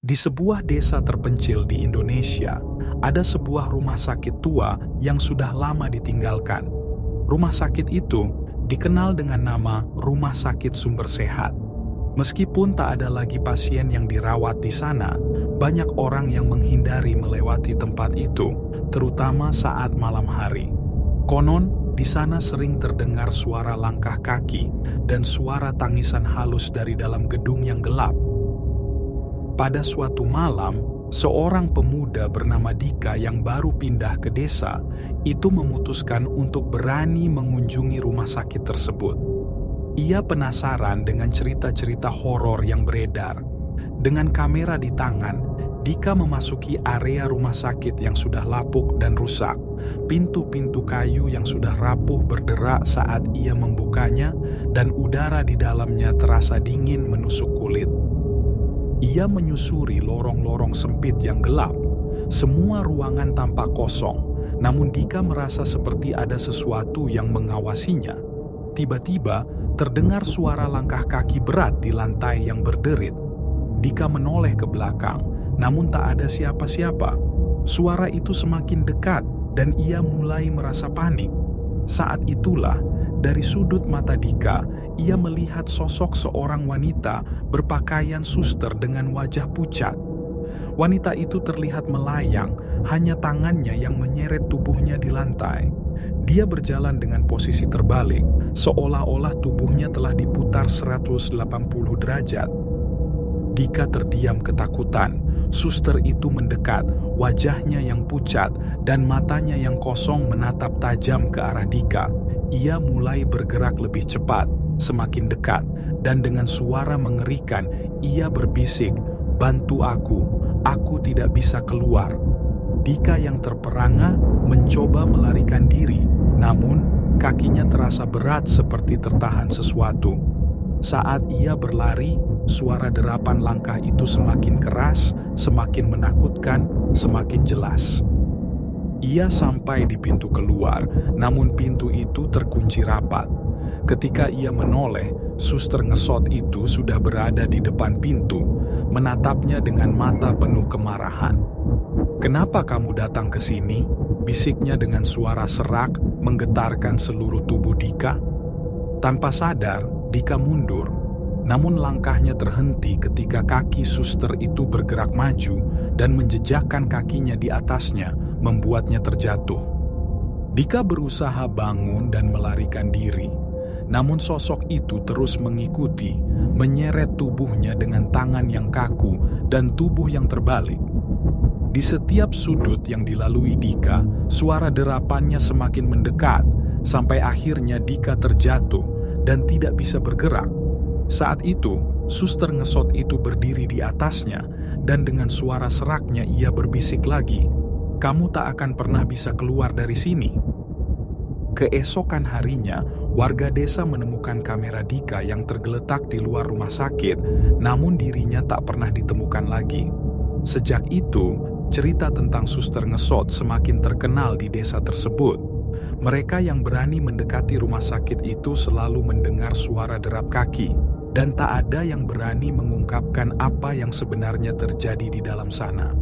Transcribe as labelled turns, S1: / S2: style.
S1: Di sebuah desa terpencil di Indonesia, ada sebuah rumah sakit tua yang sudah lama ditinggalkan. Rumah sakit itu dikenal dengan nama Rumah Sakit Sumber Sehat. Meskipun tak ada lagi pasien yang dirawat di sana, banyak orang yang menghindari melewati tempat itu, terutama saat malam hari. Konon, di sana sering terdengar suara langkah kaki dan suara tangisan halus dari dalam gedung yang gelap. Pada suatu malam, seorang pemuda bernama Dika yang baru pindah ke desa itu memutuskan untuk berani mengunjungi rumah sakit tersebut. Ia penasaran dengan cerita-cerita horor yang beredar. Dengan kamera di tangan, Dika memasuki area rumah sakit yang sudah lapuk dan rusak. Pintu-pintu kayu yang sudah rapuh berderak saat ia membukanya, dan udara di dalamnya terasa dingin menusuk kulit. Ia menyusuri lorong-lorong sempit yang gelap. Semua ruangan tampak kosong, namun Dika merasa seperti ada sesuatu yang mengawasinya. Tiba-tiba, terdengar suara langkah kaki berat di lantai yang berderit. Dika menoleh ke belakang, namun tak ada siapa-siapa. Suara itu semakin dekat, dan ia mulai merasa panik. Saat itulah, dari sudut mata Dika, ia melihat sosok seorang wanita berpakaian suster dengan wajah pucat. Wanita itu terlihat melayang, hanya tangannya yang menyeret tubuhnya di lantai. Dia berjalan dengan posisi terbalik, seolah-olah tubuhnya telah diputar 180 derajat. Dika terdiam ketakutan. Suster itu mendekat, wajahnya yang pucat dan matanya yang kosong menatap tajam ke arah Dika. Ia mulai bergerak lebih cepat, semakin dekat, dan dengan suara mengerikan, ia berbisik, "Bantu aku tidak bisa keluar." Dika yang terperangah mencoba melarikan diri, namun kakinya terasa berat seperti tertahan sesuatu. Saat ia berlari, suara derapan langkah itu semakin keras, semakin menakutkan, semakin jelas. Ia sampai di pintu keluar, namun pintu itu terkunci rapat. Ketika ia menoleh, suster ngesot itu sudah berada di depan pintu, menatapnya dengan mata penuh kemarahan. "Kenapa kamu datang ke sini?" bisiknya dengan suara serak menggetarkan seluruh tubuh Dika. Tanpa sadar, Dika mundur, namun langkahnya terhenti ketika kaki suster itu bergerak maju dan menjejakkan kakinya di atasnya, membuatnya terjatuh. Dika berusaha bangun dan melarikan diri, namun sosok itu terus mengikuti, menyeret tubuhnya dengan tangan yang kaku dan tubuh yang terbalik. Di setiap sudut yang dilalui Dika, suara derapannya semakin mendekat, sampai akhirnya Dika terjatuh dan tidak bisa bergerak. Saat itu, suster ngesot itu berdiri di atasnya, dan dengan suara seraknya ia berbisik lagi, "Kamu tak akan pernah bisa keluar dari sini." Keesokan harinya, warga desa menemukan kamera Dika yang tergeletak di luar rumah sakit, namun dirinya tak pernah ditemukan lagi. Sejak itu, cerita tentang suster ngesot semakin terkenal di desa tersebut. Mereka yang berani mendekati rumah sakit itu selalu mendengar suara derap kaki, dan tak ada yang berani mengungkapkan apa yang sebenarnya terjadi di dalam sana.